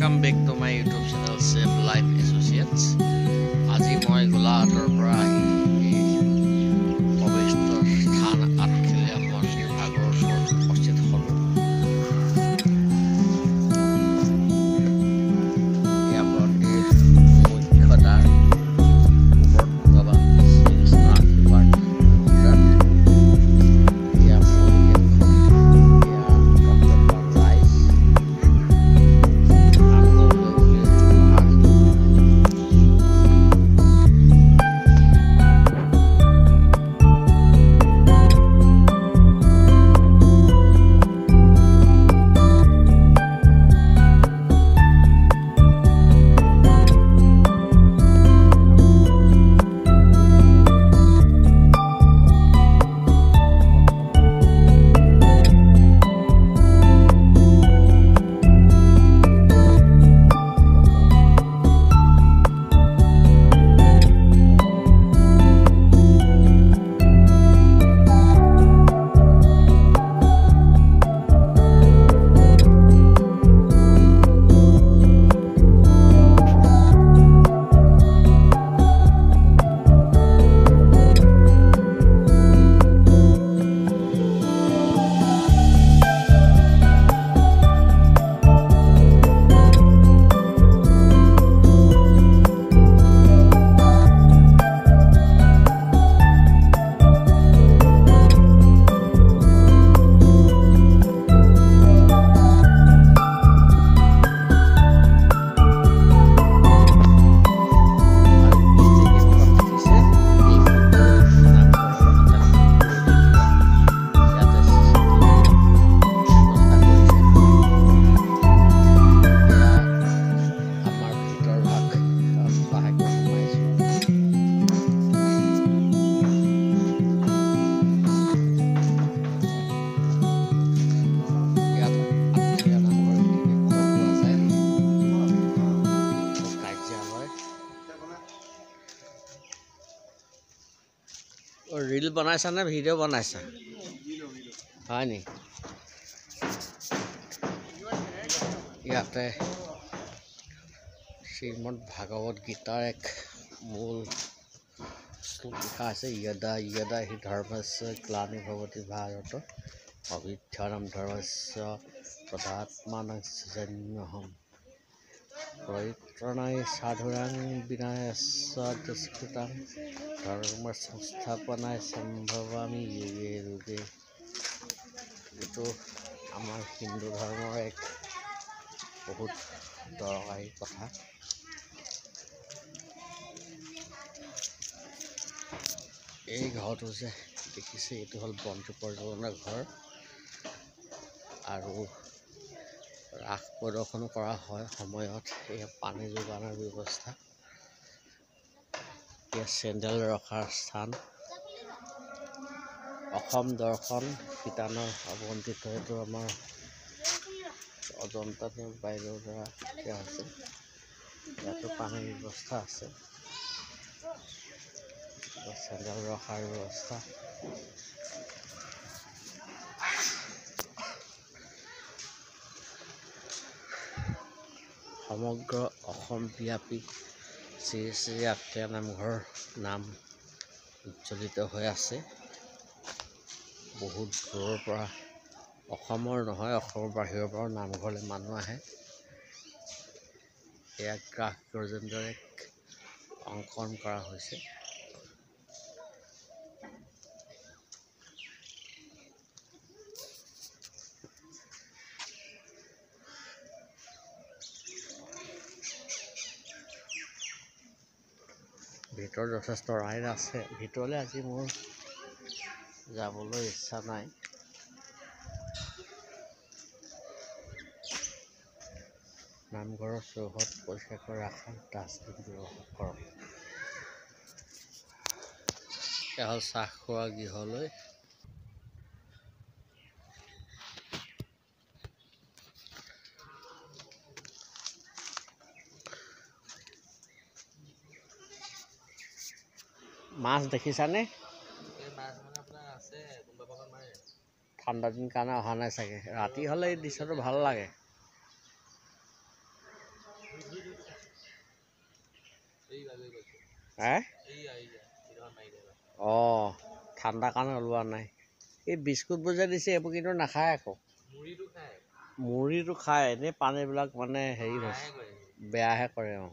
Welcome back to my YouTube channel Save Life Associates. আজি মই গোলাঘাটৰ পৰা আহি পবিত্ৰ স্থান আঠখেলীয়া মন্দিৰ ভাগৰ ওচৰত উপস্থিত হ'লোঁ। এয়া মন্দিৰ মুখ্য দ্বাৰ, ওপৰত ভগৱান শ্ৰীকৃষ্ণৰ আশীৰ্বাদ মুদ্ৰা। এয়া মূল গেটখন, এয়া ভক্তপ্ৰাণ ৰাইজ। रील बनाइছা নে ভিডিও बनाइছা হয় নি ইয়াতে শ্ৰীমদ ভাগৱত গীতাৰ এক মূল শ্লোক লিখা আছে यदा यदा हि धर्मस्य ग्लानिर्भवति भारत अभ्युत्थानं धर्मस्य तदात्मानं सृजाम्यहम् परित्राणाय साधूनां विनाशाय दुष्कृतां धर्म संस्थापनाय सम्भवामि युगे युगे। এইটো আমাৰ হিন্দু ধৰ্মৰ এক বহুত দৰকাৰী কথা। এই ঘৰটো যে দেখিছে এইটো হ'ল বন্তি প্ৰজ্বলনৰ ঘৰ আৰু ৰাস প্ৰদৰ্শন কৰা হয় সময়ত এই পানী যোগানৰ ব্যৱস্থা। এয়া চেণ্ডেল ৰখাৰ স্থান। অসম দৰ্শন শিতানৰ আৱণ্টিত এইটো আমাৰ অজন্তা বাইদেউৰ দ্বাৰা দিয়া হৈছে। ইয়াতো পানীৰ ব্যৱস্থা আছে, চেণ্ডেল ৰখাৰ ব্যৱস্থা। সমগ্ৰ অসমব্যাপী শ্ৰী শ্ৰী আঠখেলীয়া নামঘৰ নাম উজ্জ্বলিত হৈ আছে। বহুত দূৰৰ পৰা, অসমৰ নহয় অসমৰ বাহিৰৰ পৰা নামঘৰলৈ মানুহ আহে। এয়া গ্ৰাস গজেন্দ্ৰৰ এক অংকন কৰা হৈছে। ভিতৰত যথেষ্ট ৰাইড আছে। ভিতৰলৈ আজি মোৰ যাবলৈ ইচ্ছা নাই। নামঘৰৰ চৌহদ পৰিষ্কাৰ কৰি ৰাখক, ডাষ্টবিন ব্যৱহাৰ কৰক। এয়া হ'ল চাহ খোৱা গৃহলৈ। মাছ দেখিছানে? ঠাণ্ডা দিন কাৰণে অহা নাই চাগে। ৰাতি হ'লে এই দৃশ্যটো ভাল লাগে। অঁ ঠাণ্ডা কাৰণে ওলোৱা নাই এই বিস্কুটবোৰ যে দিছে এইবোৰ কিন্তু নাখায় আকৌ মুড়িটো খায় এনেই পানীবিলাক মানে হেৰি হৈছে বেয়াহে কৰে অঁ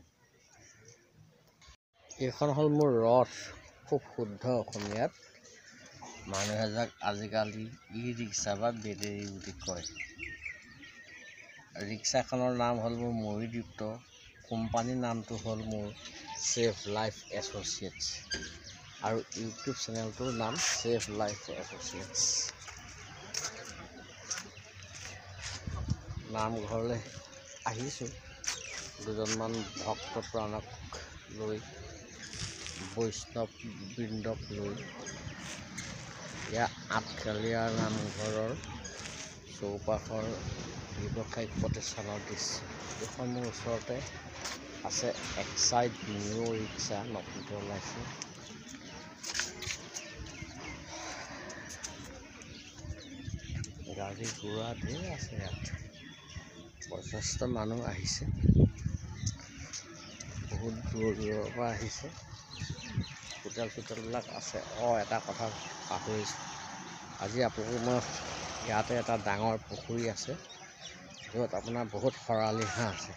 এইখন হ'ল মোৰ ৰথ খুব শুদ্ধ অসমীয়াত মানুহে যাক আজিকালি ই ৰিক্সা বা বেটেৰী বুলি কয় ৰিক্সাখনৰ নাম হ'ল মোৰ মৰিদীপ্ত কোম্পানীৰ নামটো হ'ল মোৰ ছেভ লাইফ এছ'চিয়েটছ আৰু ইউটিউব চেনেলটোৰ নাম ছেভ লাইফ এছ'চিয়েটছ নামঘৰলৈ আহিছোঁ দুজনমান ভক্ত প্ৰাণক লৈ বৈষ্ণৱ বৃন্দক লৈ ইয়াৰ আঠখেলীয়া নামঘৰৰ চৌপাশৰ ব্যৱসায়িক প্ৰতিষ্ঠানৰ দৃশ্য এইখন মোৰ ওচৰতে আছে এক্সাইড নিউ ৰিক্সা নতুনকৈ ওলাইছে গাড়ী ঘোঁৰা ধেৰ আছে ইয়াত যথেষ্ট মানুহ আহিছে বহুত দূৰৰ পৰা আহিছে হোটেল চোটেলবিলাক আছে এটা কথা পাহৰিছোঁ আজি আপোনালোকক মই ইয়াতে এটা ডাঙৰ পুখুৰী আছে য'ত আপোনাৰ বহুত শৰালি হাঁহ আছে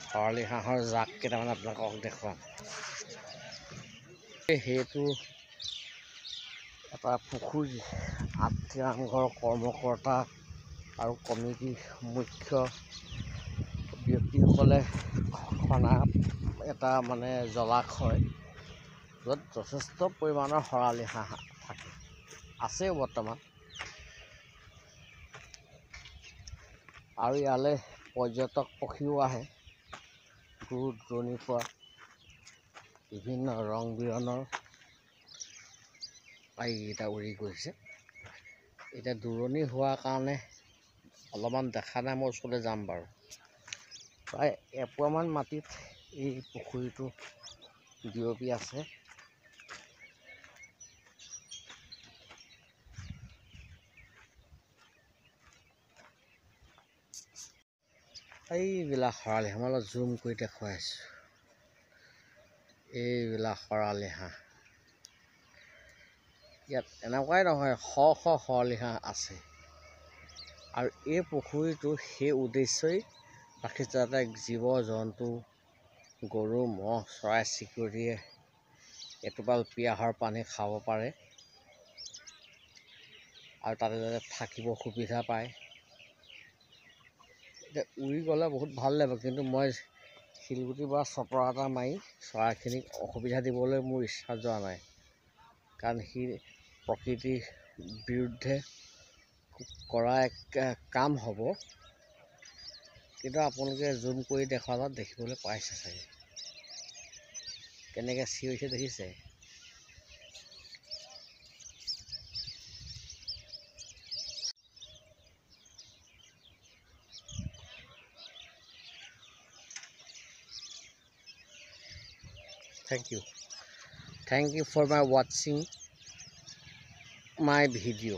শৰালি হাঁহৰ জাক কেইটামান আপোনালোকক দেখুৱাম সেইটো এটা পুখুৰী আঠখেলীয়া নামঘৰৰ কৰ্মকৰ্তা আৰু কমিটিৰ মুখ্য ব্যক্তিসকলে খনা এটা মানে জলাশয় য'ত যথেষ্ট পৰিমাণৰ শৰালি হাঁহ থাকে আছেও বৰ্তমান আৰু ইয়ালৈ পৰ্যটক পক্ষীও আহে দূৰ দূৰণিৰ পৰা বিভিন্ন ৰং বিৰঙৰ এইকেইটা উৰি গৈছে এতিয়া দূৰণি হোৱাৰ কাৰণে অলপমান দেখা নাই মই ওচৰলৈ যাম বাৰু প্ৰায় এপোৱামান মাটিত এই পুখুৰীটো বিয়পি আছে এইবিলাক শৰালি হাঁহ অলপ জুম কৰি দেখুৱাই আছোঁ এইবিলাক শৰালি হাঁহ ইয়াত এনেকুৱাই নহয় শ শ শৰালি হাঁহ আছে আৰু এই পুখুৰীটো সেই উদ্দেশ্যই ৰাখিছে যাতে জীৱ জন্তু গৰু ম'হ চৰাই চিৰিকটিয়ে এটোপাল পিয়াহৰ পানী খাব পাৰে আৰু তাতে যাতে থাকিব সুবিধা পায় এতিয়া উৰি গ'লে বহুত ভাল লাগিব কিন্তু মই শিলগুটি বা চপৰা এটা মাৰি চৰাইখিনিক অসুবিধা দিবলৈ মোৰ ইচ্ছা যোৱা নাই কাৰণ সি প্ৰকৃতিৰ বিৰুদ্ধে কৰা এক কাম হ'ব কিন্তু আপোনালোকে জুম কৰি দেখুৱালত দেখিবলৈ পাইছে চাগে কেনেকৈ চিঞৰিছে দেখিছে Thank you for my watching my video.